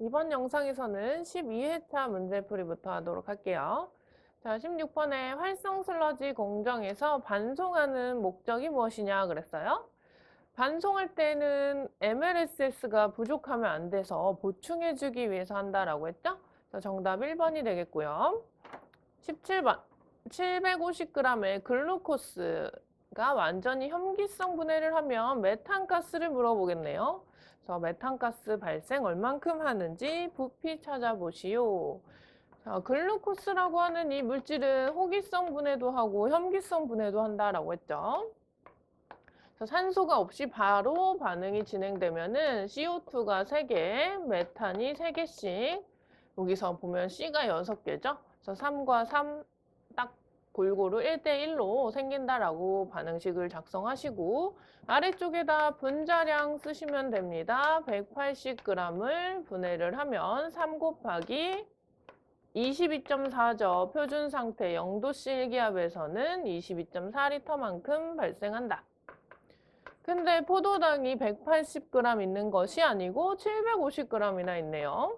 이번 영상에서는 12회차 문제풀이부터 하도록 할게요. 자, 16번에 활성 슬러지 공정에서 반송하는 목적이 무엇이냐 그랬어요. 반송할 때는 MLSS가 부족하면 안 돼서 보충해주기 위해서 한다라고 했죠? 자, 정답 1번이 되겠고요. 17번 750g의 글루코스가 완전히 혐기성 분해를 하면 메탄가스를 물어보겠네요. 그래서 메탄가스 발생 얼만큼 하는지 부피 찾아보시오. 자, 글루코스라고 하는 이 물질은 호기성 분해도 하고 혐기성 분해도 한다라고 했죠. 그래서 산소가 없이 바로 반응이 진행되면은 CO2가 3개, 메탄이 3개씩, 여기서 보면 C가 6개죠. 그래서 3과 3 딱 골고루 1대1로 생긴다라고 반응식을 작성하시고 아래쪽에다 분자량 쓰시면 됩니다. 180g을 분해를 하면 3 곱하기 22.4죠. 표준 상태 0도씨 일기압에서는 22.4리터만큼 발생한다. 근데 포도당이 180g 있는 것이 아니고 750g이나 있네요.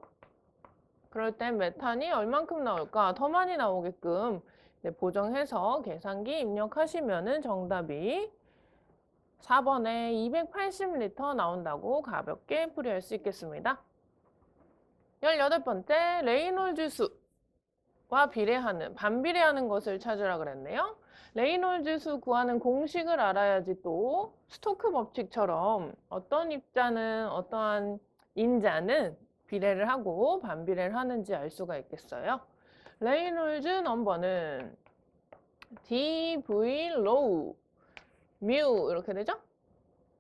그럴 땐 메탄이 얼만큼 나올까? 더 많이 나오게끔 보정해서 계산기 입력하시면은 정답이 4번에 280리터 나온다고 가볍게 풀이할 수 있겠습니다. 18번째, 레이놀즈 수와 반비례하는 것을 찾으라 그랬네요. 레이놀즈 수 구하는 공식을 알아야지 또 스토크 법칙처럼 어떤 입자는 어떠한 인자는 비례를 하고 반비례를 하는지 알 수가 있겠어요. 레이놀즈 넘버는 dv low 뮤 이렇게 되죠?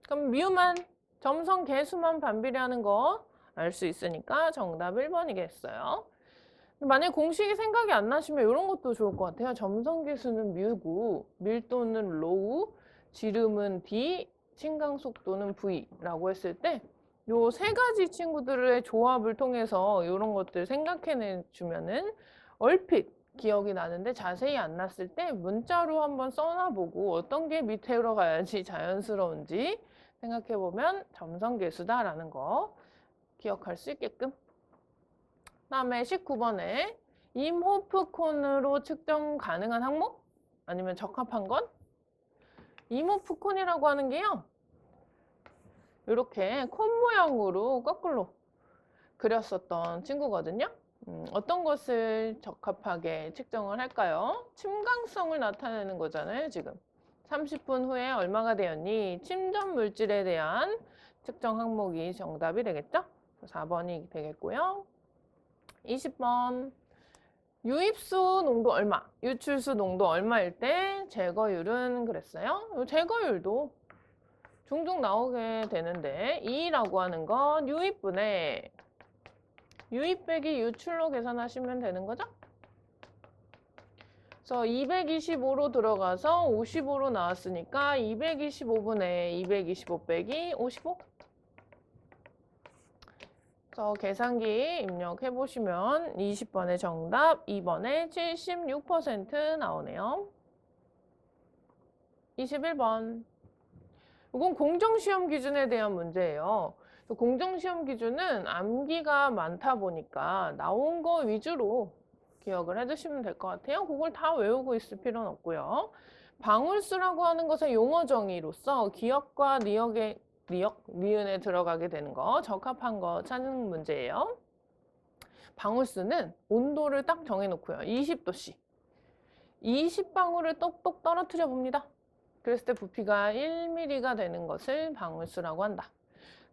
그럼 뮤만 점성 개수만 반비례하는 거 알 수 있으니까 정답 1번이겠어요. 만약에 공식이 생각이 안 나시면 이런 것도 좋을 것 같아요. 점성 개수는 뮤고 밀도는 로우, 지름은 d, 침강 속도는 v라고 했을 때 요 세 가지 친구들의 조합을 통해서 이런 것들 생각해 주면은 얼핏 기억이 나는데 자세히 안 났을 때 문자로 한번 써놔보고 어떤 게 밑으로 가야지 자연스러운지 생각해보면 점성계수다라는 거 기억할 수 있게끔. 다음에 19번에 임호프콘으로 측정 가능한 항목? 아니면 적합한 건? 임호프콘이라고 하는 게요. 이렇게 콘 모양으로 거꾸로 그렸었던 친구거든요. 어떤 것을 적합하게 측정을 할까요? 침강성을 나타내는 거잖아요, 지금. 30분 후에 얼마가 되었니? 침전 물질에 대한 측정 항목이 정답이 되겠죠? 4번이 되겠고요. 20번. 유입수 농도 얼마, 유출수 농도 얼마일 때 제거율은 그랬어요. 이 제거율도 종종 나오게 되는데 2라고 하는 건 유입분의 유입 빼기 유출로 계산하시면 되는 거죠? 그래서 225로 들어가서 55로 나왔으니까 225분의 225 빼기 55. 그래서 계산기 입력해 보시면 20번의 정답 2번에 76% 나오네요. 21번. 이건 공정시험 기준에 대한 문제예요. 공정시험 기준은 암기가 많다 보니까 나온 거 위주로 기억을 해두시면 될 것 같아요. 그걸 다 외우고 있을 필요는 없고요. 방울수라고 하는 것의 용어 정의로서 기억과 니은에 들어가게 되는 거, 적합한 거 찾는 문제예요. 방울수는 온도를 딱 정해놓고요. 20도씨. 20방울을 똑똑 떨어뜨려 봅니다. 그랬을 때 부피가 1mm가 되는 것을 방울수라고 한다.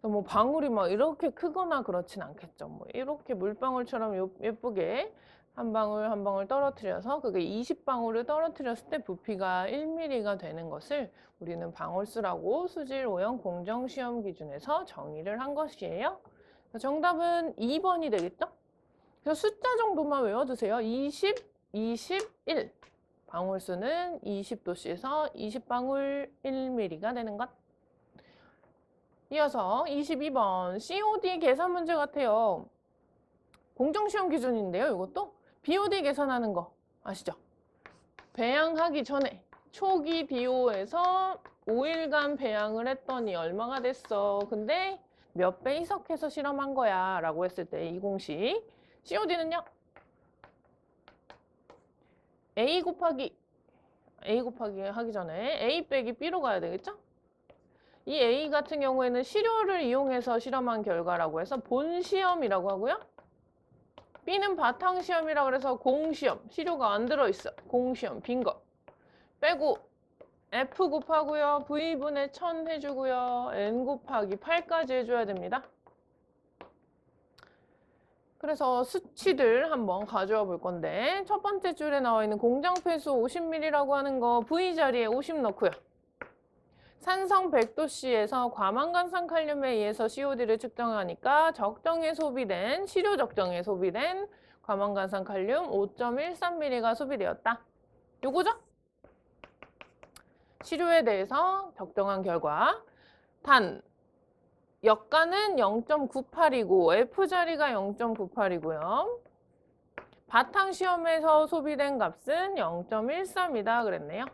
뭐 방울이 막 이렇게 크거나 그렇진 않겠죠. 뭐 이렇게 물방울처럼 예쁘게 한 방울 한 방울 떨어뜨려서 그게 20방울을 떨어뜨렸을 때 부피가 1mm가 되는 것을 우리는 방울수라고 수질 오형 공정시험 기준에서 정의를 한 것이에요. 정답은 2번이 되겠죠? 그래서 숫자 정도만 외워두세요. 20, 21. 방울수는 20도씨에서 20방울 1mm가 되는 것. 이어서 22번 COD 계산 문제 같아요. 공정시험 기준인데요. 이것도 BOD 계산하는 거 아시죠? 배양하기 전에 초기 BO에서 5일간 배양을 했더니 얼마가 됐어. 근데 몇 배 희석해서 실험한 거야 라고 했을 때 이 공식 COD는요 A 곱하기 하기 전에 A 빼기 B로 가야 되겠죠? 이 A 같은 경우에는 시료를 이용해서 실험한 결과라고 해서 본시험이라고 하고요. B는 바탕시험이라고 해서 공시험, 시료가 안 들어있어. 공시험, 빈 거. 빼고 F 곱하고요. V분의 1000 해주고요. N 곱하기 8까지 해줘야 됩니다. 그래서 수치들 한번 가져와 볼 건데 첫 번째 줄에 나와 있는 공정폐수 50ml라고 하는 거 V 자리에 50 넣고요. 산성 100도씨에서 과망간산 칼륨에 의해서 COD를 측정하니까 시료 적정에 소비된 과망간산 칼륨 5.13mg가 소비되었다. 요거죠? 시료에 대해서 적정한 결과 단 역가는 0.98이고 F자리가 0.98이고요. 바탕시험에서 소비된 값은 0.13이다 그랬네요.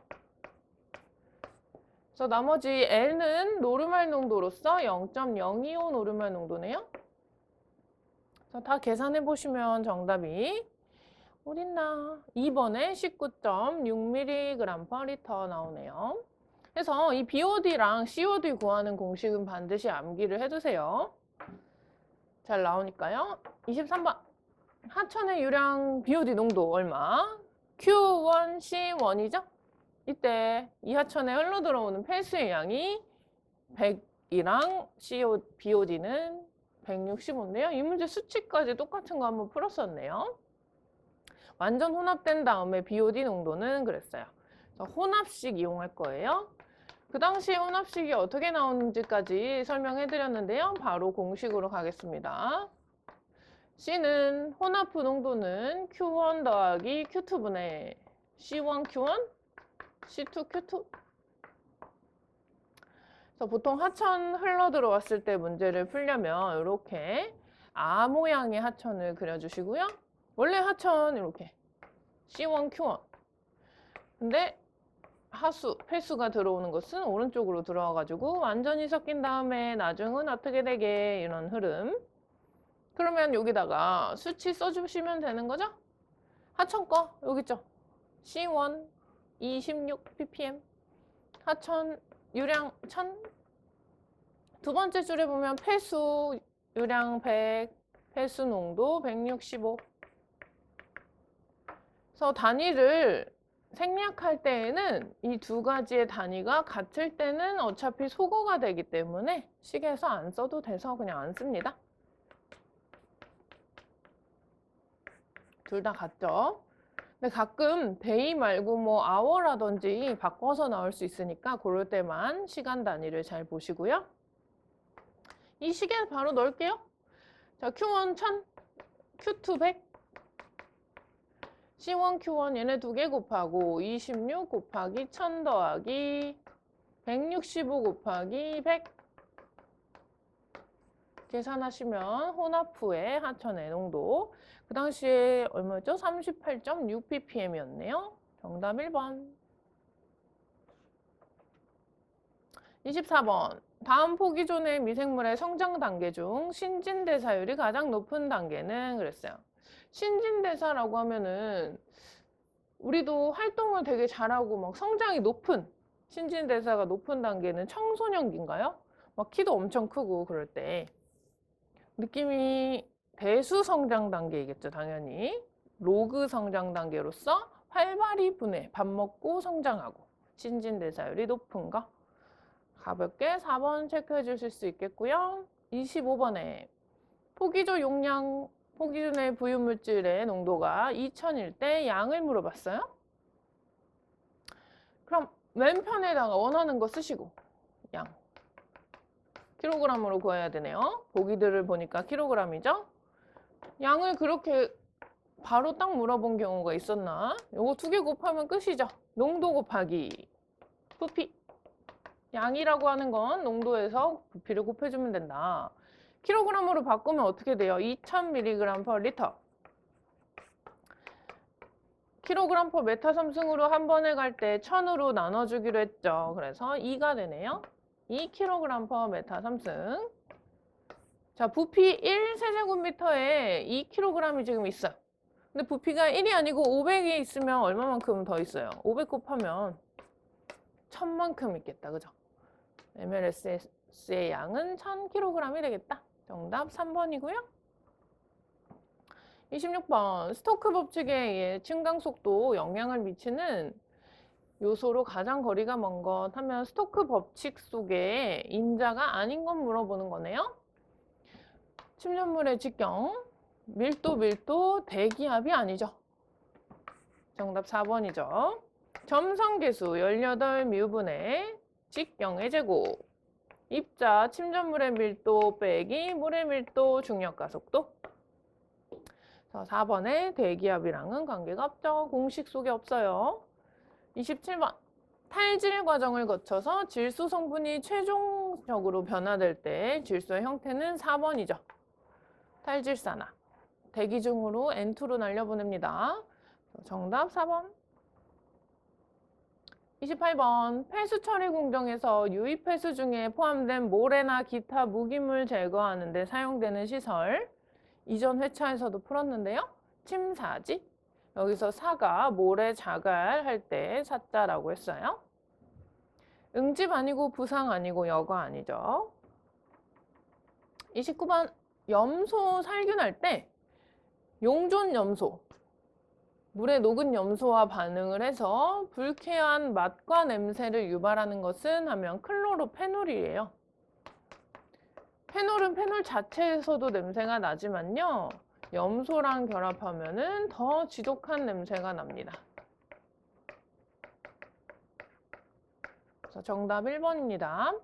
그래서 나머지 L는 노르말 농도로서 0.025 노르말 농도네요. 그래서 다 계산해 보시면 정답이 어딨나? 2번에 19.6mg/L 나오네요. 그래서 이 BOD랑 COD 구하는 공식은 반드시 암기를 해두세요. 잘 나오니까요. 23번 하천의 유량 BOD 농도 얼마? Q1C1이죠? 이때 이 하천에 흘러 들어오는 폐수의 양이 100이랑 BOD는 165인데요. 이 문제 수치까지 똑같은 거 한번 풀었었네요. 완전 혼합된 다음에 BOD 농도는 그랬어요. 그래서 혼합식 이용할 거예요. 그 당시 혼합식이 어떻게 나오는지까지 설명해 드렸는데요. 바로 공식으로 가겠습니다. C는 혼합부 농도는 Q1 더하기 Q2분의 C1Q1, C2Q2. 그래서 보통 하천 흘러 들어왔을 때 문제를 풀려면 이렇게 아 모양의 하천을 그려주시고요. 원래 하천 이렇게 C1Q1. 근데 폐수가 들어오는 것은 오른쪽으로 들어와가지고 완전히 섞인 다음에 나중은 어떻게 되게 이런 흐름. 그러면 여기다가 수치 써주시면 되는 거죠? 하천 거 여기 있죠? C1 26 ppm 하천 유량 1000. 두 번째 줄에 보면 폐수 유량 100 폐수 농도 165. 그래서 단위를 생략할 때에는 이 두 가지의 단위가 같을 때는 어차피 소거가 되기 때문에 식에서 안 써도 돼서 그냥 안 씁니다. 둘 다 같죠? 근데 가끔 데이 말고 뭐 아워라든지 바꿔서 나올 수 있으니까 그럴 때만 시간 단위를 잘 보시고요. 이 식에 바로 넣을게요. 자, Q1 1000, Q2 100, C1, Q1 얘네 두 개 곱하고 26 곱하기 1000 더하기 165 곱하기 100 계산하시면 혼합후의 하천의 농도 그 당시에 얼마였죠? 38.6 ppm이었네요. 정답 1번. 24번. 다음 포기존의 미생물의 성장 단계 중 신진대사율이 가장 높은 단계는 그랬어요. 신진대사라고 하면은 우리도 활동을 되게 잘하고 막 성장이 높은 신진대사가 높은 단계는 청소년기인가요? 막 키도 엄청 크고 그럴 때 느낌이 대수 성장 단계이겠죠, 당연히. 로그 성장 단계로서 활발히 분해, 밥 먹고 성장하고 신진대사율이 높은 거. 가볍게 4번 체크해 주실 수 있겠고요. 25번에 포기존의 부유물질의 농도가 2000일 때 양을 물어봤어요. 그럼 왼편에다가 원하는 거 쓰시고 양. 킬로그램으로 구해야 되네요. 보기들을 보니까 킬로그램이죠. 양을 그렇게 바로 딱 물어본 경우가 있었나? 요거 두 개 곱하면 끝이죠. 농도 곱하기 부피. 양이라고 하는 건 농도에서 부피를 곱해주면 된다. 킬로그램으로 바꾸면 어떻게 돼요? 2000mg/L. 킬로그램 퍼 메타 3승으로 한 번에 갈 때 1000으로 나눠주기로 했죠. 그래서 2가 되네요. 2kg 퍼 메타 3승. 자, 부피 1세제곱미터에 2kg이 지금 있어요. 근데 부피가 1이 아니고 500이 있으면 얼마만큼 더 있어요? 500 곱하면 1000만큼 있겠다. 그죠? MLS의 양은 1000kg이 되겠다. 정답 3번이고요. 26번. 스토크 법칙에 의해 증강 속도 영향을 미치는 요소로 가장 거리가 먼 것 하면 스토크 법칙 속에 인자가 아닌 건 물어보는 거네요. 침전물의 직경, 밀도, 대기압이 아니죠. 정답 4번이죠. 점성계수 18μ분의 직경의 제곱. 입자, 침전물의 밀도 빼기 물의 밀도, 중력가속도. 자, 4번에 대기압이랑은 관계가 없죠. 공식 속에 없어요. 27번. 탈질 과정을 거쳐서 질소 성분이 최종적으로 변화될 때 질소의 형태는 4번이죠. 탈질산화. 대기 중으로 N2로 날려보냅니다. 정답 4번. 28번. 폐수 처리 공정에서 유입 폐수 중에 포함된 모래나 기타 무기물 제거하는 데 사용되는 시설. 이전 회차에서도 풀었는데요. 침사지. 여기서 사가 모래 자갈 할 때 사자라고 했어요. 응집 아니고 부상 아니고 여거 아니죠. 29번. 염소 살균할 때 용존 염소, 물에 녹은 염소와 반응을 해서 불쾌한 맛과 냄새를 유발하는 것은 하면 클로로페놀이에요. 페놀은 페놀 자체에서도 냄새가 나지만요. 염소랑 결합하면은 더 지독한 냄새가 납니다. 그래서 정답 1번입니다.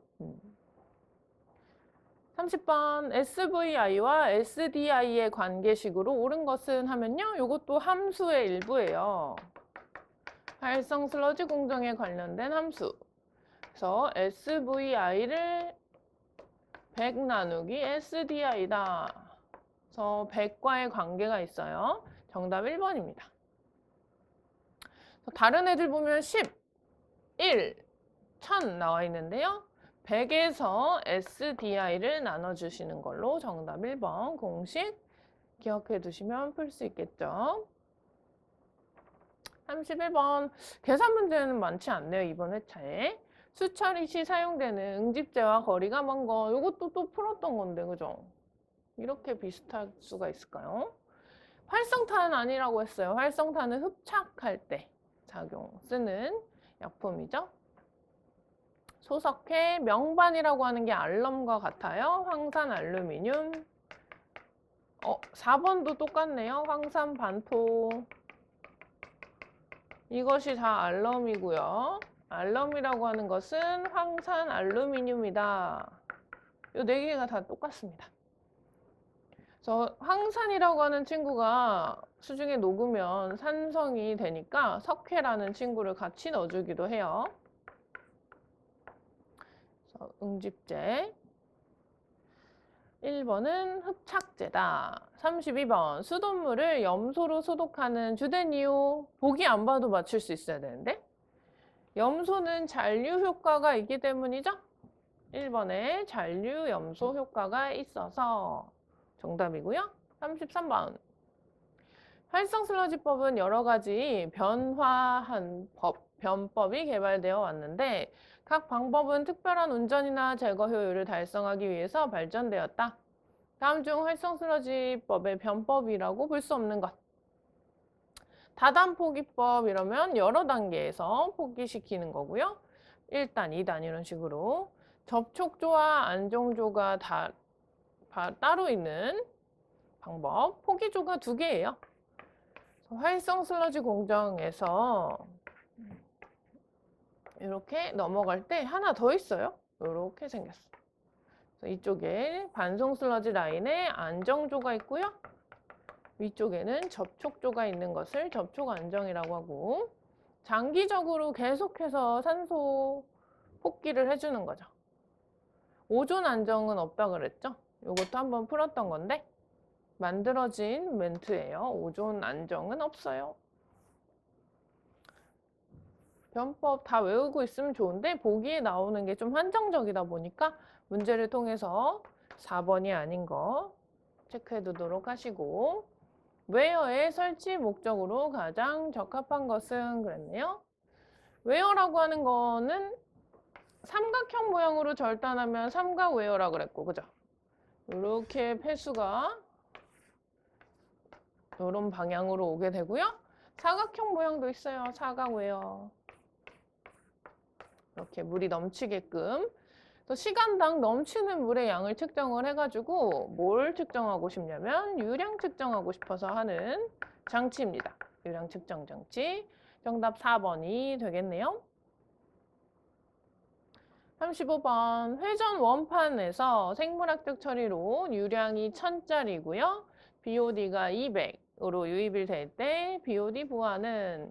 30번 SVI와 SDI의 관계식으로 옳은 것은 하면요. 이것도 함수의 일부예요. 활성 슬러지 공정에 관련된 함수. 그래서 SVI를 100 나누기 SDI다. 그래서 100과의 관계가 있어요. 정답 1번입니다. 다른 애들 보면 10, 1, 1000 나와 있는데요. 100에서 SDI를 나눠주시는 걸로 정답 1번 공식 기억해 두시면 풀 수 있겠죠. 31번 계산 문제는 많지 않네요. 이번 회차에. 수처리 시 사용되는 응집제와 거리가 먼 거. 이것도 또 풀었던 건데 그죠? 이렇게 비슷할 수가 있을까요? 활성탄은 아니라고 했어요. 활성탄은 흡착할 때 작용 쓰는 약품이죠. 소석회 명반이라고 하는 게 알럼과 같아요. 황산 알루미늄. 4번도 똑같네요. 황산 반토. 이것이 다 알럼이고요. 알럼이라고 하는 것은 황산 알루미늄이다. 이 4개가 다 똑같습니다. 그래서 황산이라고 하는 친구가 수중에 녹으면 산성이 되니까 석회라는 친구를 같이 넣어주기도 해요. 응집제. 1번은 흡착제다. 32번 수돗물을 염소로 소독하는 주된 이유. 보기 안 봐도 맞출 수 있어야 되는데 염소는 잔류 효과가 있기 때문이죠. 1번에 잔류 염소 효과가 있어서 정답이고요. 33번 활성 슬러지법은 여러 가지 변화한 변법이 개발되어 왔는데 각 방법은 특별한 운전이나 제거 효율을 달성하기 위해서 발전되었다. 다음 중 활성 슬러지법의 변법이라고 볼 수 없는 것. 다단 포기법 이러면 여러 단계에서 포기시키는 거고요. 1단, 2단 이런 식으로 접촉조와 안정조가 따로 있는 방법. 포기조가 2개예요. 활성 슬러지 공정에서 이렇게 넘어갈 때 하나 더 있어요. 이렇게 생겼어. 이쪽에 반송 슬러지 라인에 안정조가 있고요. 위쪽에는 접촉조가 있는 것을 접촉 안정이라고 하고 장기적으로 계속해서 산소 폭기를 해주는 거죠. 오존 안정은 없다 그랬죠? 이것도 한번 풀었던 건데 만들어진 멘트예요. 오존 안정은 없어요. 변법 다 외우고 있으면 좋은데 보기에 나오는 게 좀 한정적이다 보니까 문제를 통해서 4번이 아닌 거 체크해 두도록 하시고, 웨어의 설치 목적으로 가장 적합한 것은 그랬네요. 웨어라고 하는 거는 삼각형 모양으로 절단하면 삼각 웨어라고 그랬고, 그죠? 이렇게 폐수가 이런 방향으로 오게 되고요. 사각형 모양도 있어요. 사각 웨어. 이렇게 물이 넘치게끔. 또 시간당 넘치는 물의 양을 측정을 해가지고 뭘 측정하고 싶냐면 유량 측정하고 싶어서 하는 장치입니다. 유량 측정 장치. 정답 4번이 되겠네요. 35번 회전 원판에서 생물학적 처리로 유량이 1000짜리고요. BOD가 200으로 유입이 될 때 BOD 부하는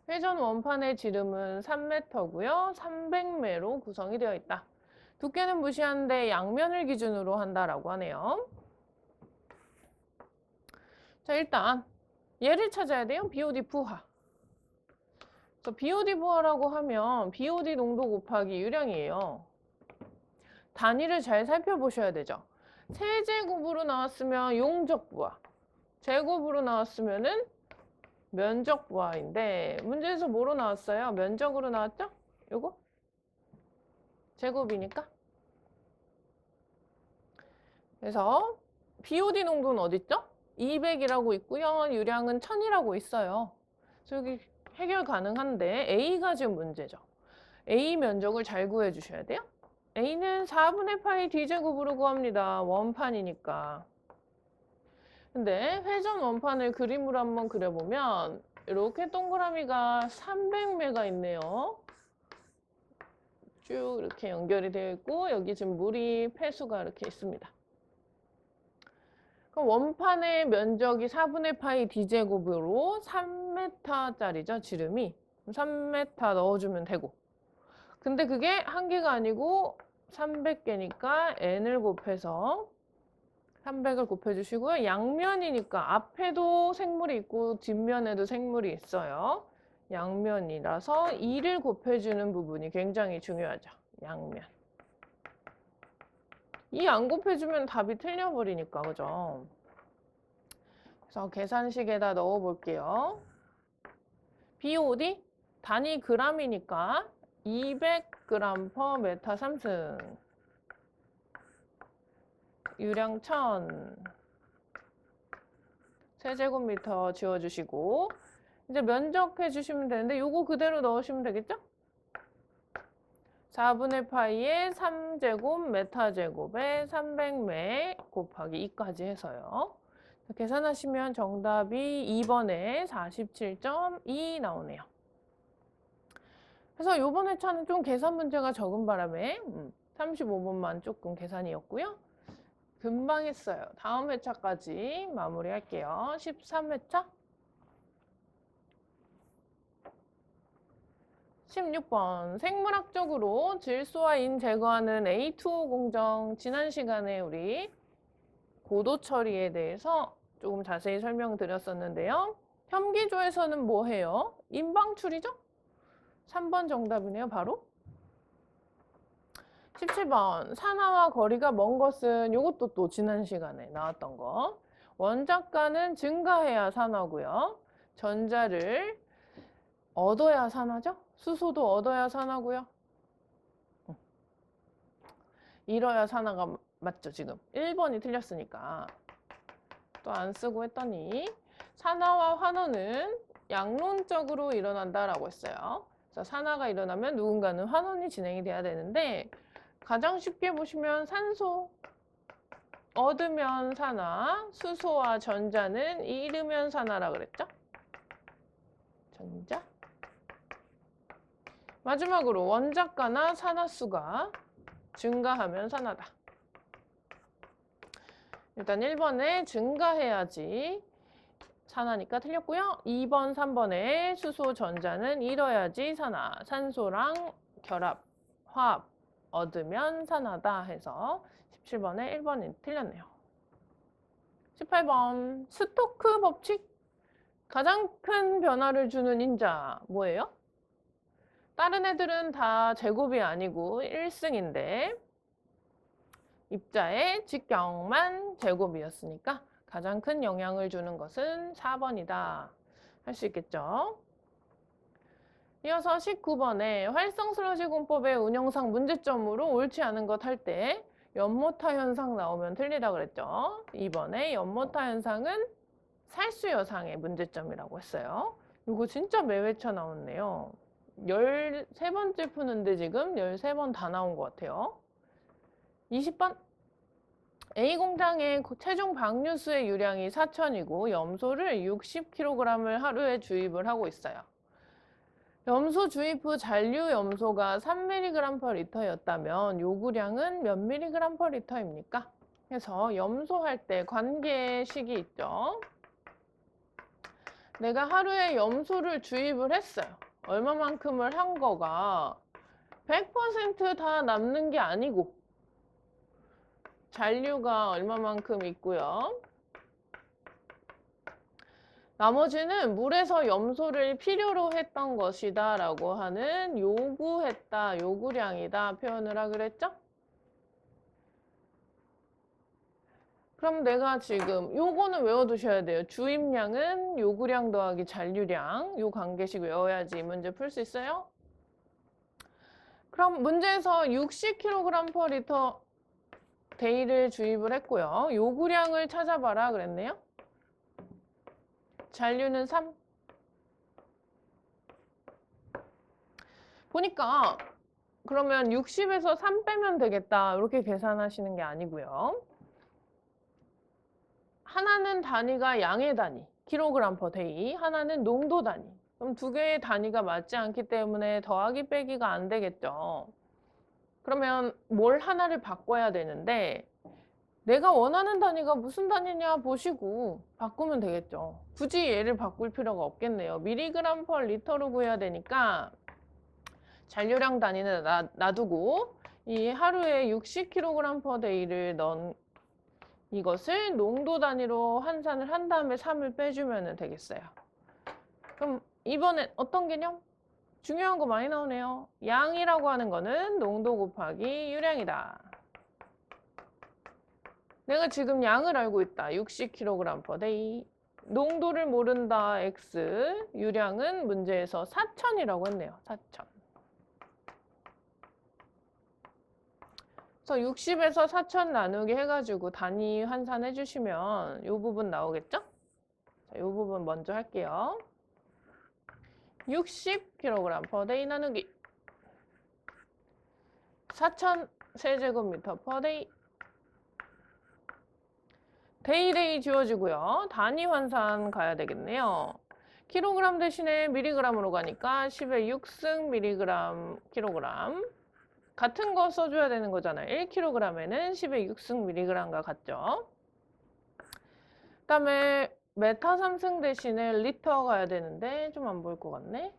회전 원판의 지름은 3m고요. 300매로 구성이 되어 있다. 두께는 무시하는데 양면을 기준으로 한다라고 하네요. 자, 일단 얘를 찾아야 돼요. BOD 부하. 그래서 BOD 부하라고 하면 BOD 농도 곱하기 유량이에요. 단위를 잘 살펴보셔야 되죠. 세제곱으로 나왔으면 용적 부하, 제곱으로 나왔으면은 면적 부하인데 문제에서 뭐로 나왔어요? 면적으로 나왔죠? 요거? 제곱이니까. 그래서 BOD 농도는 어딨죠? 200이라고 있고요. 유량은 1000이라고 있어요. 그래서 여기 해결 가능한데 A가 지금 문제죠. A 면적을 잘 구해 주셔야 돼요. A는 4분의 파이 D제곱으로 구합니다. 원판이니까. 근데 회전 원판을 그림으로 한번 그려보면 이렇게 동그라미가 300매가 있네요. 쭉 이렇게 연결이 되어 있고 여기 지금 물이 폐수가 이렇게 있습니다. 그럼 원판의 면적이 4분의 파이 D제곱으로 3m짜리죠, 지름이. 3m 넣어주면 되고. 근데 그게 한 개가 아니고 300개니까 n을 곱해서 300을 곱해주시고요. 양면이니까 앞에도 생물이 있고 뒷면에도 생물이 있어요. 양면이라서 2를 곱해주는 부분이 굉장히 중요하죠. 양면. 2 안 곱해주면 답이 틀려버리니까, 그죠? 그래서 계산식에다 넣어볼게요. BOD 단위 g이니까 200g per 메타 3승. 유량 1000. 세제곱미터 지워주시고 이제 면적 해주시면 되는데 요거 그대로 넣으시면 되겠죠? 4분의 파이에 3제곱 메타제곱에 300매 곱하기 2까지 해서요. 계산하시면 정답이 2번에 47.2 나오네요. 그래서 요번 회차는 좀 계산 문제가 적은 바람에 35번만 조금 계산이었고요. 금방 했어요. 다음 회차까지 마무리할게요. 13회차. 16번 생물학적으로 질소와 인 제거하는 A2O 공정. 지난 시간에 우리 고도 처리에 대해서 조금 자세히 설명드렸었는데요. 혐기조에서는 뭐 해요? 인방출이죠? 3번 정답이네요, 바로. 17번 산화와 거리가 먼 것은 이것도 또 지난 시간에 나왔던 거. 원자가는 증가해야 산화고요. 전자를 얻어야 산화죠? 수소도 얻어야 산화고요. 잃어야 산화가 맞죠, 지금. 1번이 틀렸으니까. 또 안 쓰고 했더니 산화와 환원은 양론적으로 일어난다라고 했어요. 그래서 산화가 일어나면 누군가는 환원이 진행이 돼야 되는데 가장 쉽게 보시면 산소 얻으면 산화, 수소와 전자는 잃으면 산화라 그랬죠? 전자. 마지막으로 원자가나 산화수가 증가하면 산화다. 일단 1번에 증가해야지 산화니까 틀렸고요. 2번, 3번에 수소, 전자는 잃어야지 산화. 산소랑 결합, 화합 얻으면 산화다 해서 17번에 1번이 틀렸네요. 18번 스토크 법칙. 가장 큰 변화를 주는 인자 뭐예요? 다른 애들은 다 제곱이 아니고 1승인데 입자의 직경만 제곱이었으니까 가장 큰 영향을 주는 것은 4번이다. 할 수 있겠죠? 이어서 19번에 활성슬러지 공법의 운영상 문제점으로 옳지 않은 것 할 때 연모타 현상 나오면 틀리다 그랬죠? 이번에 연모타 현상은 살수여상의 문제점이라고 했어요. 이거 진짜 매회차 나왔네요. 13번째 푸는데 지금 13번 다 나온 것 같아요. 20번 A 공장의 체중 방류수의 유량이 4,000이고 염소를 60kg을 하루에 주입을 하고 있어요. 염소 주입 후 잔류 염소가 3mg/L였다면 요구량은 몇 mg/L입니까? 그래서 염소할 때 관계식이 있죠. 내가 하루에 염소를 주입을 했어요. 얼마만큼을 한 거가 100% 다 남는 게 아니고 잔류가 얼마만큼 있고요. 나머지는 물에서 염소를 필요로 했던 것이다 라고 하는 요구했다, 요구량이다 표현을 하기로 했죠? 그럼 내가 지금 요거는 외워두셔야 돼요. 주입량은 요구량 더하기 잔류량. 요 관계식 외워야지 문제 풀 수 있어요. 그럼 문제에서 60kg/L 데이를 주입을 했고요. 요구량을 찾아봐라 그랬네요. 잔류는 3. 보니까 그러면 60에서 3 빼면 되겠다. 이렇게 계산하시는 게 아니고요. 하나는 단위가 양의 단위, kg/day, 하나는 농도 단위. 그럼 두 개의 단위가 맞지 않기 때문에 더하기 빼기가 안 되겠죠. 그러면 뭘 하나를 바꿔야 되는데 내가 원하는 단위가 무슨 단위냐 보시고 바꾸면 되겠죠. 굳이 얘를 바꿀 필요가 없겠네요. mg/L로 구해야 되니까 잔류량 단위는 놔두고 이 하루에 60kg/day를 넣은 이것을 농도 단위로 환산을 한 다음에 3을 빼주면 되겠어요. 그럼 이번엔 어떤 개념? 중요한 거 많이 나오네요. 양이라고 하는 거는 농도 곱하기 유량이다. 내가 지금 양을 알고 있다. 60kg/day. 농도를 모른다. x. 유량은 문제에서 4,000이라고 했네요. 4,000. 그래서 60에서 4,000 나누기 해가지고 단위 환산해 주시면 이 부분 나오겠죠? 자, 이 부분 먼저 할게요. 60kg/day 나누기 4,000 세제곱미터 per day. 데이 지워지고요. 단위 환산 가야 되겠네요. 킬로그램 대신에 미리그램으로 가니까 10의 6승 미리그램 킬로그램. 같은 거 써줘야 되는 거잖아요. 1kg에는 10의 6승 미리그램과 같죠. 그 다음에 메타 3승 대신에 리터 가야 되는데 좀 안 보일 것 같네.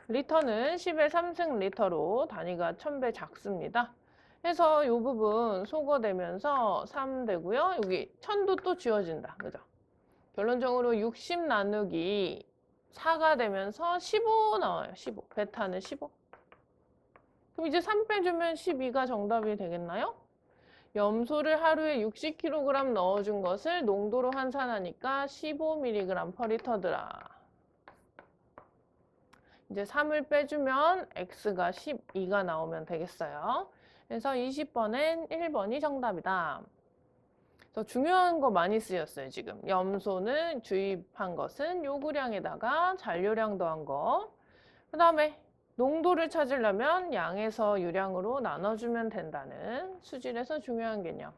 리터는 10의 3승 리터로 단위가 1000배 작습니다. 해서 이 부분 소거되면서 3 되고요. 여기 1000도 또 지워진다. 그죠? 결론적으로 60 나누기 4가 되면서 15 나와요. 15. 베타는 15. 그럼 이제 3 빼주면 12가 정답이 되겠나요? 염소를 하루에 60kg 넣어준 것을 농도로 환산하니까 15mg/L더라. 이제 3을 빼주면 x가 12가 나오면 되겠어요. 그래서 20번엔 1번이 정답이다. 그래서 중요한 거 많이 쓰였어요, 지금. 염소는 주입한 것은 요구량에다가 잔류량 더한 거. 그 다음에 농도를 찾으려면 양에서 유량으로 나눠주면 된다는 수질에서 중요한 개념.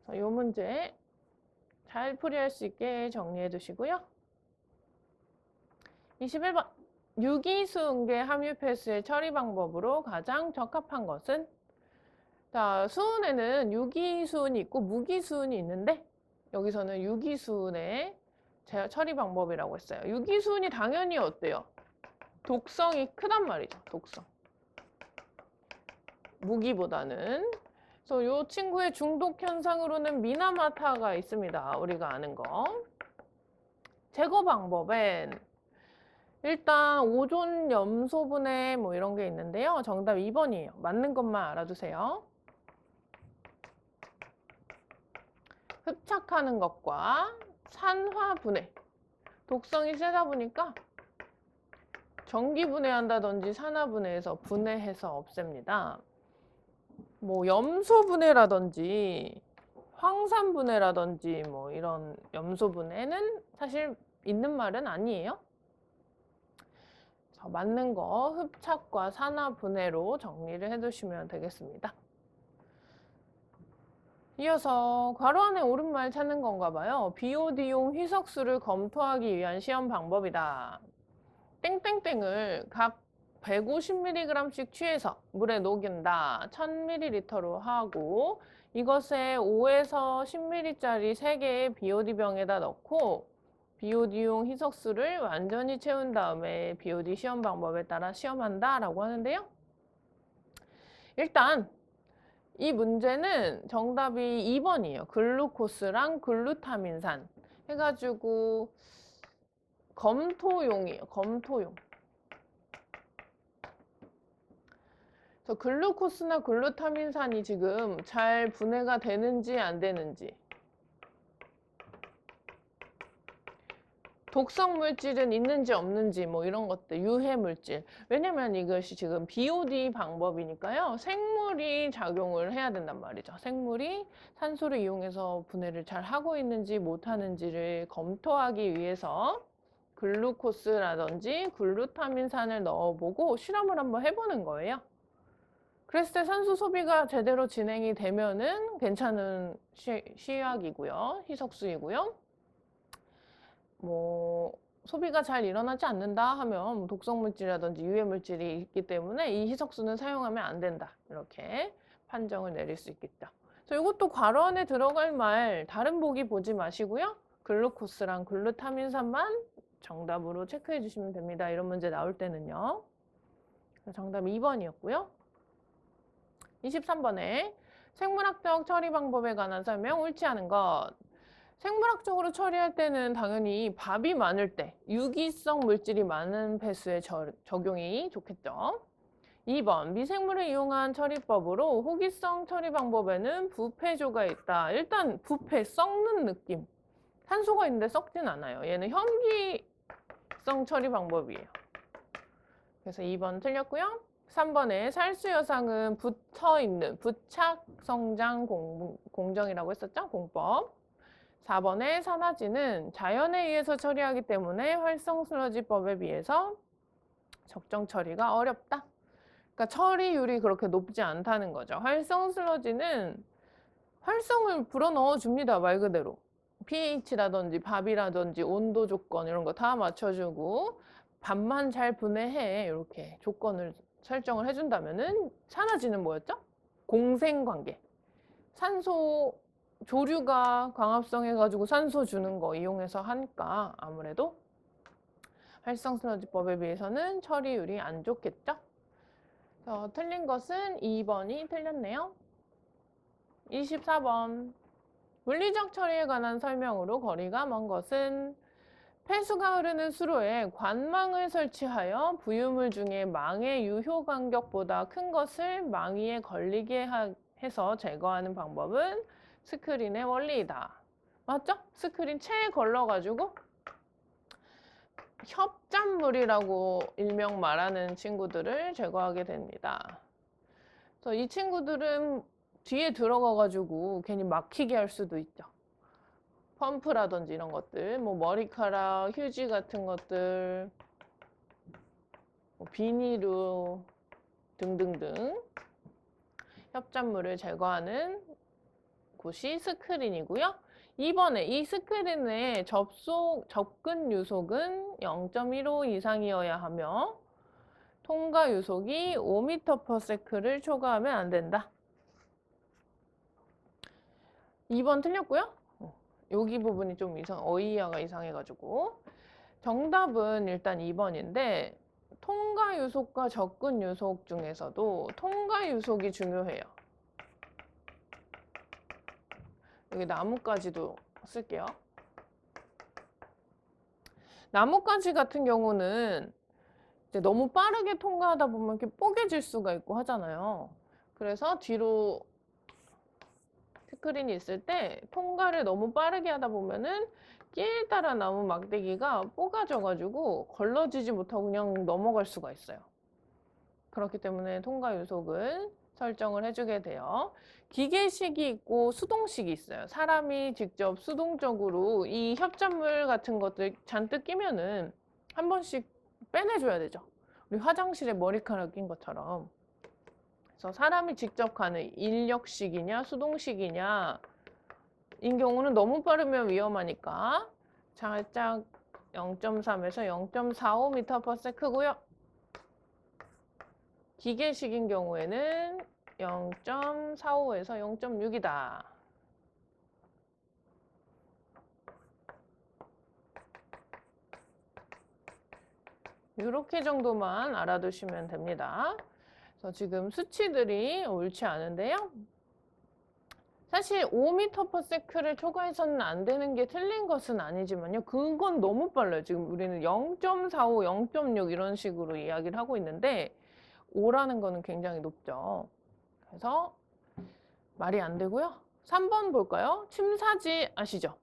그래서 이 문제 잘 풀이할 수 있게 정리해 두시고요. 21번. 유기수은계 함유폐수의 처리 방법으로 가장 적합한 것은? 자, 수은에는 유기수은이 있고 무기수은이 있는데 여기서는 유기수은의 처리 방법이라고 했어요. 유기수은이 당연히 어때요? 독성이 크단 말이죠. 독성. 무기보다는. 그래서 이 친구의 중독 현상으로는 미나마타가 있습니다. 우리가 아는 거. 제거 방법엔 일단 오존 염소분해 뭐 이런 게 있는데요. 정답 2번이에요. 맞는 것만 알아두세요. 흡착하는 것과 산화분해. 독성이 세다 보니까 전기분해한다든지 산화분해해서 분해해서 없앱니다. 뭐 염소분해라든지 황산분해라든지 뭐 이런 염소분해는 사실 있는 말은 아니에요. 맞는 거 흡착과 산화분해로 정리를 해두시면 되겠습니다. 이어서 괄호 안에 옳은 말 찾는 건가 봐요. BOD용 희석수를 검토하기 위한 시험 방법이다. 땡땡땡을 각 150mg씩 취해서 물에 녹인다. 1000ml로 하고 이것에 5에서 10ml짜리 3개의 BOD 병에다 넣고 BOD용 희석수를 완전히 채운 다음에 BOD 시험 방법에 따라 시험한다 라고 하는데요. 일단 이 문제는 정답이 2번이에요. 글루코스랑 글루타민산 해가지고 검토용이에요. 검토용. 저 글루코스나 글루타민산이 지금 잘 분해가 되는지 안 되는지, 독성 물질은 있는지 없는지 뭐 이런 것들, 유해 물질. 왜냐면 이것이 지금 BOD 방법이니까요. 생물이 작용을 해야 된단 말이죠. 생물이 산소를 이용해서 분해를 잘 하고 있는지 못 하는지를 검토하기 위해서 글루코스라든지 글루타민산을 넣어보고 실험을 한번 해보는 거예요. 그랬을 때 산소 소비가 제대로 진행이 되면은 괜찮은 시약이고요. 희석수이고요. 뭐 소비가 잘 일어나지 않는다 하면 독성물질이라든지 유해물질이 있기 때문에 이 희석수는 사용하면 안 된다. 이렇게 판정을 내릴 수 있겠죠. 그래서 이것도 괄호 안에 들어갈 말 다른 보기 보지 마시고요. 글루코스랑 글루타민산만 정답으로 체크해 주시면 됩니다. 이런 문제 나올 때는요. 정답 2번이었고요. 23번에 생물학적 처리 방법에 관한 설명 옳지 않은 것. 생물학적으로 처리할 때는 당연히 밥이 많을 때 유기성 물질이 많은 배수에 적용이 좋겠죠. 2번 미생물을 이용한 처리법으로 호기성 처리 방법에는 부패조가 있다. 일단 부패, 썩는 느낌. 산소가 있는데 썩진 않아요. 얘는 현기성 처리 방법이에요. 그래서 2번 틀렸고요. 3번에 살수여상은 붙어있는 부착 성장 공정이라고 했었죠? 공법. 4번에 산화지는 자연에 의해서 처리하기 때문에 활성 슬러지법에 비해서 적정 처리가 어렵다. 그러니까 처리율이 그렇게 높지 않다는 거죠. 활성 슬러지는 활성을 불어넣어 줍니다. 말 그대로. pH라든지 밥이라든지 온도 조건 이런 거 다 맞춰주고 밥만 잘 분해해. 이렇게 조건을 설정을 해준다면은 산화지는 뭐였죠? 공생관계. 산소 조류가 광합성 해가지고 산소 주는 거 이용해서 하니까 아무래도 활성 슬러지법에 비해서는 처리율이 안 좋겠죠? 틀린 것은 2번이 틀렸네요. 24번. 물리적 처리에 관한 설명으로 거리가 먼 것은 폐수가 흐르는 수로에 관망을 설치하여 부유물 중에 망의 유효 간격보다 큰 것을 망 위에 걸리게 해서 제거하는 방법은 스크린의 원리이다. 맞죠? 스크린 체에 걸러가지고 협잡물이라고 일명 말하는 친구들을 제거하게 됩니다. 그래서 이 친구들은 뒤에 들어가가지고 괜히 막히게 할 수도 있죠. 펌프라든지 이런 것들, 뭐 머리카락, 휴지 같은 것들, 뭐 비닐루 등등등 협잡물을 제거하는 곳이 스크린이고요. 2번에 이 스크린의 접근 유속은 0.15 이상이어야 하며 통과 유속이 5m/s를 초과하면 안 된다. 2번 틀렸고요. 여기 부분이 좀 어휘가 이상해가지고 정답은 일단 2번인데 통과 유속과 접근 유속 중에서도 통과 유속이 중요해요. 여기 나뭇가지도 쓸게요. 나뭇가지 같은 경우는 이제 너무 빠르게 통과하다 보면 이렇게 뽀개질 수가 있고 하잖아요. 그래서 뒤로 스크린이 있을 때 통과를 너무 빠르게 하다 보면은 길 따라 나무 막대기가 뽀가져가지고 걸러지지 못하고 그냥 넘어갈 수가 있어요. 그렇기 때문에 통과 요속을 설정을 해주게 돼요. 기계식이 있고 수동식이 있어요. 사람이 직접 수동적으로 이 협찬물 같은 것들 잔뜩 끼면은 한 번씩 빼내줘야 되죠. 우리 화장실에 머리카락 낀 것처럼. 그래서 사람이 직접 가는 인력식이냐 수동식이냐 인 경우는 너무 빠르면 위험하니까 살짝 0.3에서 0.45m/s고요. 기계식인 경우에는 0.45에서 0.6이다. 이렇게 정도만 알아두시면 됩니다. 그래서 지금 수치들이 옳지 않은데요. 사실 5m/s를 초과해서는 안 되는 게 틀린 것은 아니지만요. 그건 너무 빨라요. 지금 우리는 0.45, 0.6 이런 식으로 이야기를 하고 있는데 5라는 거는 굉장히 높죠. 그래서 말이 안 되고요. 3번 볼까요? 침사지 아시죠?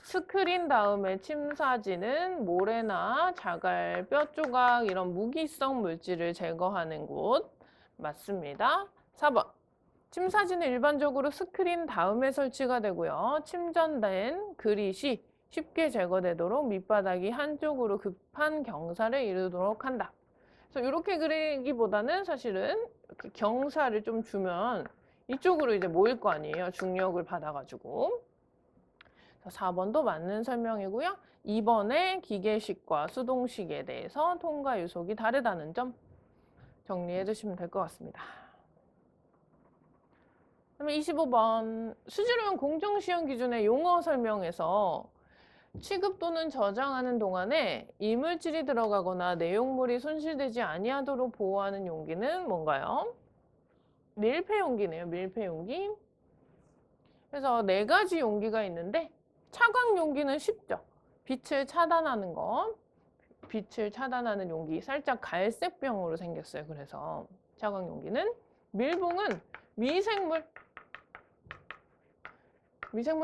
스크린 다음에 침사지는 모래나 자갈, 뼈 조각 이런 무기성 물질을 제거하는 곳 맞습니다. 4번. 침사지는 일반적으로 스크린 다음에 설치가 되고요. 침전된 그릿이 쉽게 제거되도록 밑바닥이 한쪽으로 급한 경사를 이루도록 한다. 그래서 이렇게 그리기보다는 사실은 이렇게 경사를 좀 주면 이쪽으로 이제 모일 거 아니에요. 중력을 받아가지고. 4번도 맞는 설명이고요. 2번에 기계식과 수동식에 대해서 통과 요속이 다르다는 점 정리해 주시면 될 것 같습니다. 그러면 25번 수지로용 공정시험 기준의 용어 설명에서 취급 또는 저장하는 동안에 이물질이 들어가거나 내용물이 손실되지 아니하도록 보호하는 용기는 뭔가요? 밀폐 용기네요. 밀폐 용기. 그래서 4가지 용기가 있는데 차광 용기는 쉽죠. 빛을 차단하는 거. 빛을 차단하는 용기. 살짝 갈색병으로 생겼어요. 그래서 차광 용기는. 밀봉은 미생물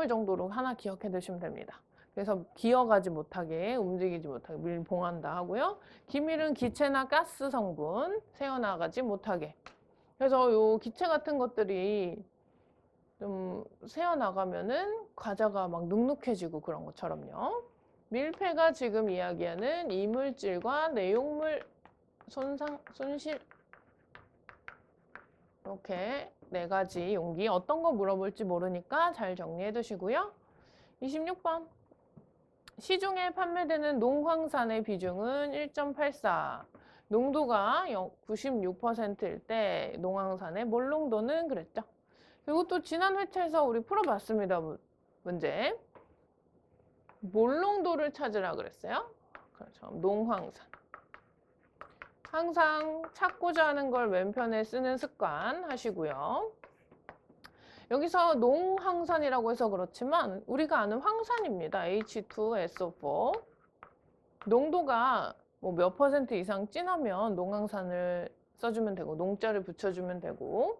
정도로 하나 기억해 두시면 됩니다. 그래서 기어가지 못하게, 움직이지 못하게 밀봉한다 하고요. 기밀은 기체나 가스 성분, 새어나가지 못하게. 그래서 요 기체 같은 것들이 좀 새어나가면은 과자가 막 눅눅해지고 그런 것처럼요. 밀폐가 지금 이야기하는 이물질과 내용물 손실. 이렇게 4가지 용기. 어떤 거 물어볼지 모르니까 잘 정리해 두시고요. 26번. 시중에 판매되는 농황산의 비중은 1.84. 농도가 96%일 때 농황산의 몰농도는 그랬죠. 그리고 또 지난 회차에서 우리 풀어봤습니다. 문제. 몰농도를 찾으라 그랬어요. 그렇죠. 농황산. 항상 찾고자 하는 걸 왼편에 쓰는 습관 하시고요. 여기서 농황산이라고 해서 그렇지만 우리가 아는 황산입니다. H2SO4. 농도가 뭐 몇 퍼센트 이상 진하면 농황산을 써주면 되고 농자를 붙여주면 되고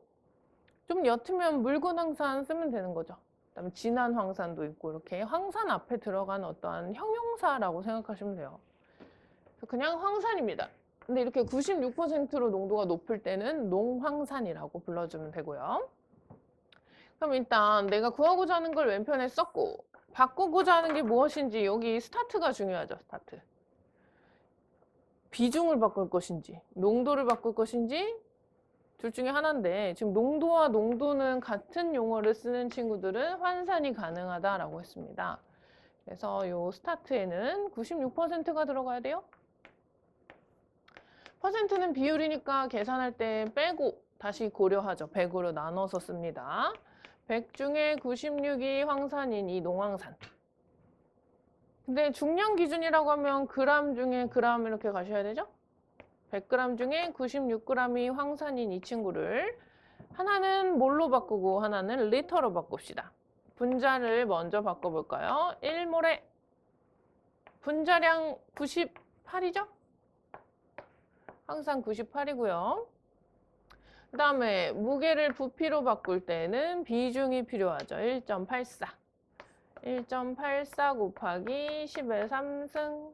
좀 옅으면 묽은 황산 쓰면 되는 거죠. 그다음에 진한 황산도 있고 이렇게 황산 앞에 들어간 어떠한 형용사라고 생각하시면 돼요. 그냥 황산입니다. 근데 이렇게 96%로 농도가 높을 때는 농황산이라고 불러주면 되고요. 그럼 일단 내가 구하고자 하는 걸 왼편에 썼고 바꾸고자 하는 게 무엇인지 여기 스타트가 중요하죠. 스타트. 비중을 바꿀 것인지 농도를 바꿀 것인지 둘 중에 하나인데 지금 농도와 농도는 같은 용어를 쓰는 친구들은 환산이 가능하다라고 했습니다. 그래서 이 스타트에는 96%가 들어가야 돼요. 퍼센트는 비율이니까 계산할 때 빼고 다시 고려하죠. 100으로 나눠서 씁니다. 100 중에 96이 황산인 이 농황산. 근데 중량 기준이라고 하면 그램 중에 그램 이렇게 가셔야 되죠? 100g 중에 96g이 황산인 이 친구를 하나는 몰로 바꾸고 하나는 리터로 바꿉시다. 분자를 먼저 바꿔볼까요? 1몰에 분자량 98이죠? 항상 98이고요. 그 다음에 무게를 부피로 바꿀 때는 비중이 필요하죠. 1.84. 1.84 곱하기 10의 3승.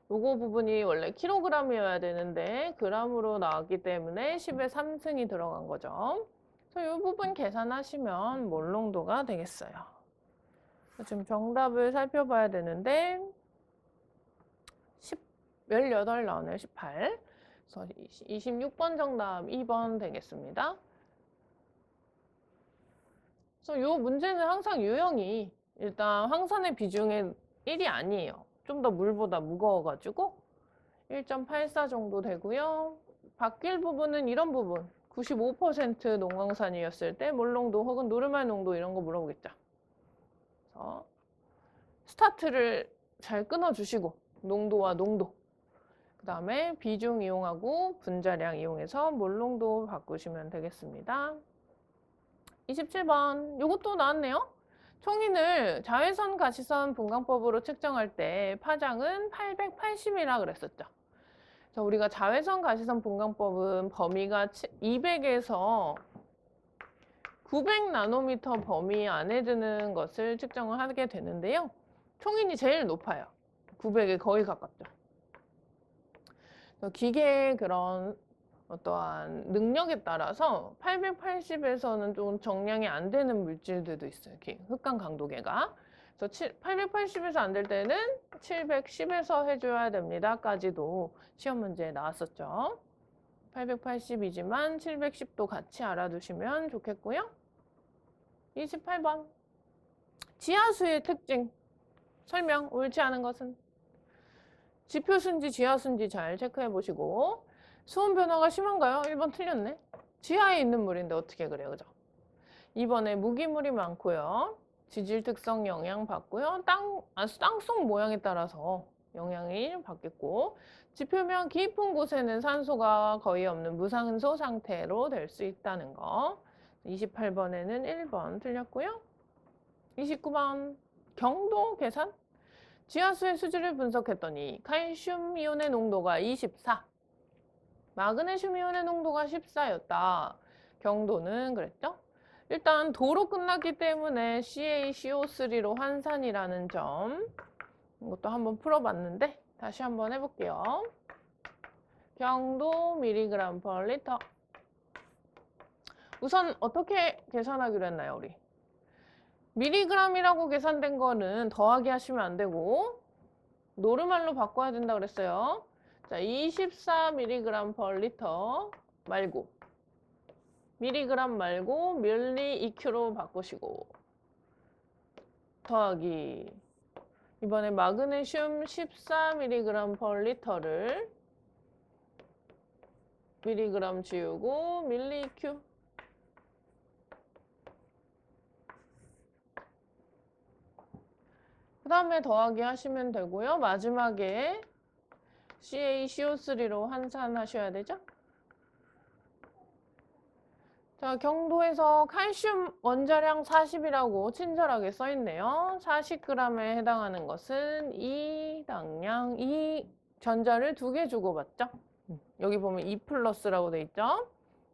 요거 부분이 원래 킬로그램이어야 되는데 그람으로 나왔기 때문에 10의 3승이 들어간 거죠. 그래서 이 부분 계산하시면 몰농도가 되겠어요. 지금 정답을 살펴봐야 되는데 18 나오네요. 18. 그래서 26번 정답 2번 되겠습니다. 그래서 이 문제는 항상 유형이 일단 황산의 비중의 1이 아니에요. 좀 더 물보다 무거워가지고 1.84 정도 되고요. 바뀔 부분은 이런 부분. 95% 농광산이었을 때 몰농도 혹은 노르말 농도 이런 거 물어보겠죠. 그래서 스타트를 잘 끊어주시고 농도와 농도 그 다음에 비중 이용하고 분자량 이용해서 몰농도 바꾸시면 되겠습니다. 27번 요것도 나왔네요. 총인을 자외선 가시선 분광법으로 측정할 때 파장은 880이라 그랬었죠. 그래서 우리가 자외선 가시선 분광법은 범위가 200에서 900 나노미터 범위 안에 드는 것을 측정을 하게 되는데요. 총인이 제일 높아요. 900에 거의 가깝죠. 기계의 그런 어떠한 능력에 따라서 880에서는 좀 정량이 안 되는 물질들도 있어요. 흑강 강도계가. 그래서 880에서 안 될 때는 710에서 해줘야 됩니다.까지도 시험 문제에 나왔었죠. 880이지만 710도 같이 알아두시면 좋겠고요. 28번. 지하수의 특징. 설명. 옳지 않은 것은? 지표수인지 지하수인지 잘 체크해 보시고. 수온 변화가 심한가요? 1번 틀렸네. 지하에 있는 물인데 어떻게 그래요? 그죠? 2번에 무기물이 많고요. 지질 특성 영향 받고요. 땅속 모양에 따라서 영향이 받겠고 지표면 깊은 곳에는 산소가 거의 없는 무산소 상태로 될 수 있다는 거. 28번에는 1번 틀렸고요. 29번 경도 계산. 지하수의 수질을 분석했더니 칼슘 이온의 농도가 24. 마그네슘 이온의 농도가 14였다. 경도는 그랬죠? 일단 도로 끝났기 때문에 CaCO3로 환산이라는 점 이것도 한번 풀어봤는데 다시 한번 해볼게요. 경도 mg per 리터. 우선 어떻게 계산하기로 했나요, 우리? 미리그램이라고 계산된 거는 더하기 하시면 안 되고 노르말로 바꿔야 된다 그랬어요. 자, 24mg per 리터 말고 미리그램 말고 밀리 EQ로 바꾸시고 더하기 이번에 마그네슘 14mg per 리터를 미리그램 지우고 밀리 EQ 그 다음에 더하기 하시면 되고요. 마지막에 CaCO3로 환산하셔야 되죠. 자, 경도에서 칼슘 원자량 40이라고 친절하게 써있네요. 40g에 해당하는 것은 이 당량, 이 전자를 2개 주고받죠. 여기 보면 2 플러스라고 돼 있죠.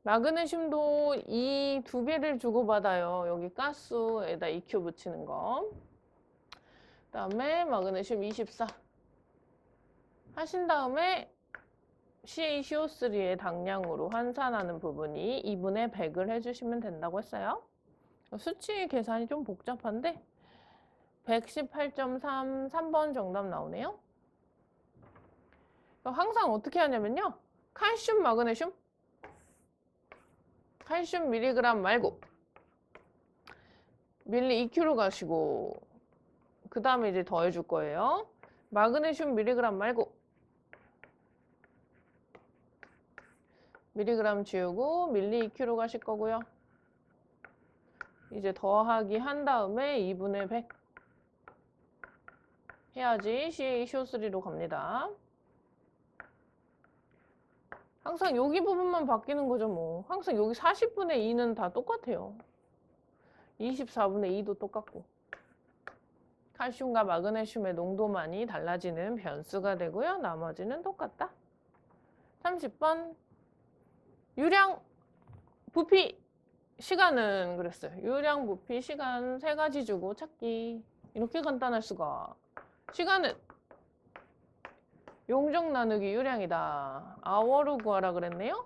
마그네슘도 이 2개를 주고받아요. 여기 가스에다 EQ 붙이는 거. 그 다음에 마그네슘 24 하신 다음에 CaCO3의 당량으로 환산하는 부분이 2분의 100을 해주시면 된다고 했어요. 수치 계산이 좀 복잡한데 118.3, 3번 정답 나오네요. 항상 어떻게 하냐면요. 칼슘, 마그네슘 칼슘 미리그램 말고 밀리 EQ로 가시고 그 다음에 이제 더해줄 거예요. 마그네슘 미리그램 말고 미리그램 지우고 밀리 EQ로 가실 거고요. 이제 더하기 한 다음에 2분의 100 해야지 CaCO3로 갑니다. 항상 여기 부분만 바뀌는 거죠 뭐. 항상 여기 40분의 2는 다 똑같아요. 24분의 2도 똑같고. 칼슘과 마그네슘의 농도만이 달라지는 변수가 되고요. 나머지는 똑같다. 30번 유량, 부피, 시간은 그랬어요. 유량, 부피, 시간 세 가지 주고 찾기. 이렇게 간단할 수가. 시간은 용적 나누기 유량이다. 아워로 구하라 그랬네요.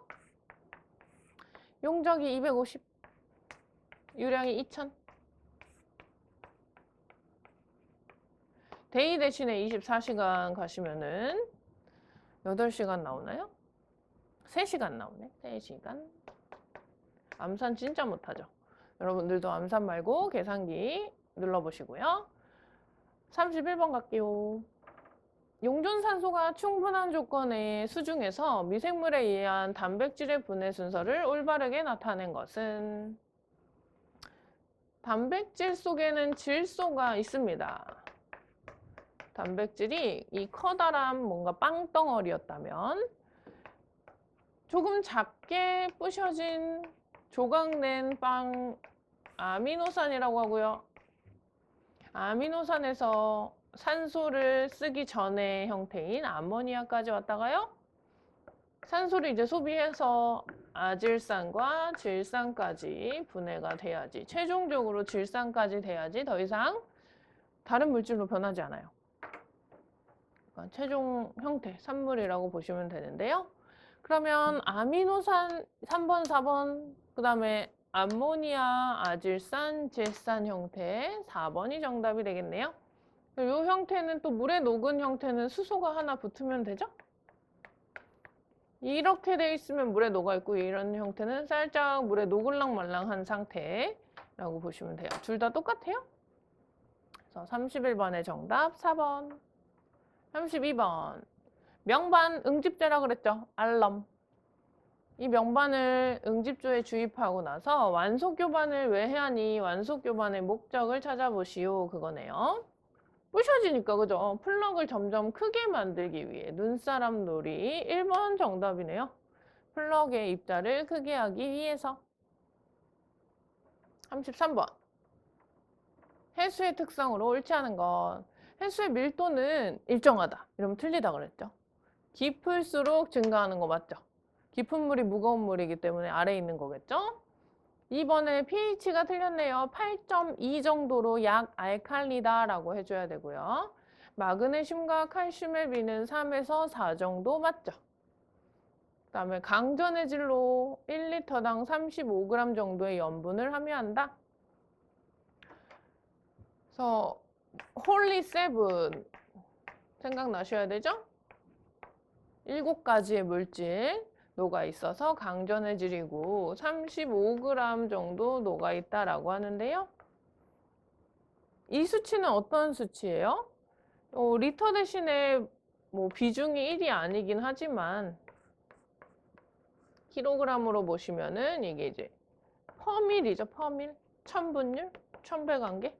용적이 250, 유량이 2000. 데이 대신에 24시간 가시면은 8시간 나오나요? 3시간 나오네. 3시간. 암산 진짜 못하죠. 여러분들도 암산 말고 계산기 눌러보시고요. 31번 갈게요. 용존산소가 충분한 조건의 수중에서 미생물에 의한 단백질의 분해 순서를 올바르게 나타낸 것은 단백질 속에는 질소가 있습니다. 단백질이 이 커다란 뭔가 빵덩어리였다면 조금 작게 부셔진 조각낸 빵 아미노산이라고 하고요. 아미노산에서 산소를 쓰기 전의 형태인 아모니아까지 왔다가요. 산소를 이제 소비해서 아질산과 질산까지 분해가 돼야지, 최종적으로 질산까지 돼야지 더 이상 다른 물질로 변하지 않아요. 그러니까 최종 형태, 산물이라고 보시면 되는데요. 그러면 아미노산 3번, 4번, 그 다음에 암모니아, 아질산, 질산 형태 4번이 정답이 되겠네요. 이 형태는 또 물에 녹은 형태는 수소가 하나 붙으면 되죠? 이렇게 돼 있으면 물에 녹아 있고, 이런 형태는 살짝 물에 녹을랑 말랑한 상태라고 보시면 돼요. 둘 다 똑같아요. 그래서 31번의 정답 4번. 32번. 명반 응집제라 그랬죠? 알럼. 이 명반을 응집조에 주입하고 나서 완속교반을 왜 해하니? 완속교반의 목적을 찾아보시오. 그거네요. 부셔지니까, 그죠? 플럭을 점점 크게 만들기 위해 눈사람 놀이. 1번 정답이네요. 플럭의 입자를 크게 하기 위해서. 33번. 해수의 특성으로 옳지 않은 것. 해수의 밀도는 일정하다. 이러면 틀리다 그랬죠. 깊을수록 증가하는 거 맞죠? 깊은 물이 무거운 물이기 때문에 아래에 있는 거겠죠? 2번에 pH가 틀렸네요. 8.2 정도로 약 알칼리다라고 해줘야 되고요. 마그네슘과 칼슘의 비는 3에서 4 정도 맞죠? 그 다음에 강전의 질로 1리터당 35g 정도의 염분을 함유한다. 그래서 홀리 세븐 생각나셔야 되죠? 7가지의 물질 녹아 있어서 강전의 질이고 35g 정도 녹아 있다라고 하는데요. 이 수치는 어떤 수치예요? 리터 대신에 뭐 비중이 1이 아니긴 하지만 킬로그램으로 보시면은 이게 이제 퍼밀이죠. 퍼밀. 천분율, 천배관계.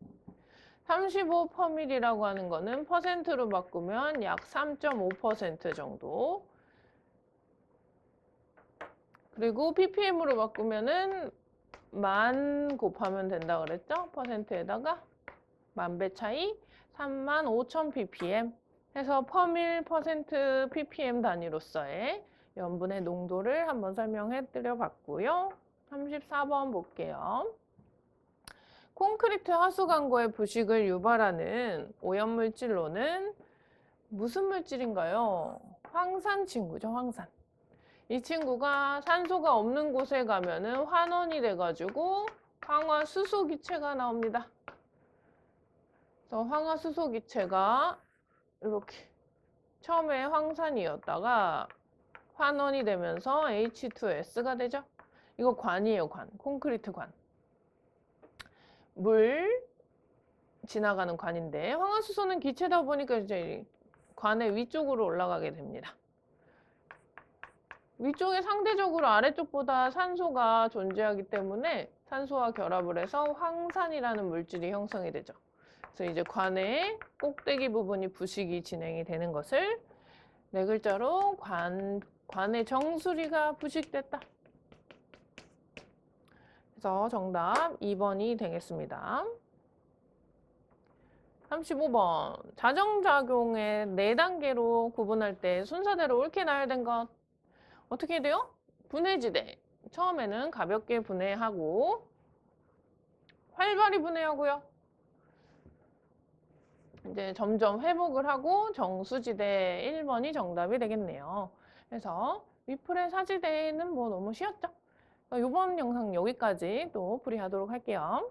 35 퍼밀이라고 하는 거는 퍼센트로 바꾸면 약 3.5% 정도. 그리고 ppm으로 바꾸면은 10,000 곱하면 된다 그랬죠? 퍼센트에다가 10,000배 차이 35,000 ppm 해서 퍼밀 퍼센트 ppm 단위로서의 염분의 농도를 한번 설명해 드려 봤고요. 34번 볼게요. 콘크리트 하수 광고의 부식을 유발하는 오염물질로는 무슨 물질인가요? 황산 친구죠, 황산. 이 친구가 산소가 없는 곳에 가면은 환원이 돼가지고 황화수소기체가 나옵니다. 그래서 황화수소기체가 이렇게 처음에 황산이었다가 환원이 되면서 H2S가 되죠. 이거 관이에요, 관. 콘크리트 관. 물 지나가는 관인데 황화수소는 기체다 보니까 이제 관의 위쪽으로 올라가게 됩니다. 위쪽에 상대적으로 아래쪽보다 산소가 존재하기 때문에 산소와 결합을 해서 황산이라는 물질이 형성이 되죠. 그래서 이제 관의 꼭대기 부분이 부식이 진행이 되는 것을 네 글자로 관의 정수리가 부식됐다. 그래서 정답 2번이 되겠습니다. 35번. 자정작용의 4단계로 구분할 때 순서대로 옳게 나열된 것. 어떻게 돼요? 분해지대. 처음에는 가볍게 분해하고 활발히 분해하고요. 이제 점점 회복을 하고 정수지대 1번이 정답이 되겠네요. 그래서 위풀의 사지대는 뭐 너무 쉬웠죠? 이번 영상 여기까지 또 풀이하도록 할게요.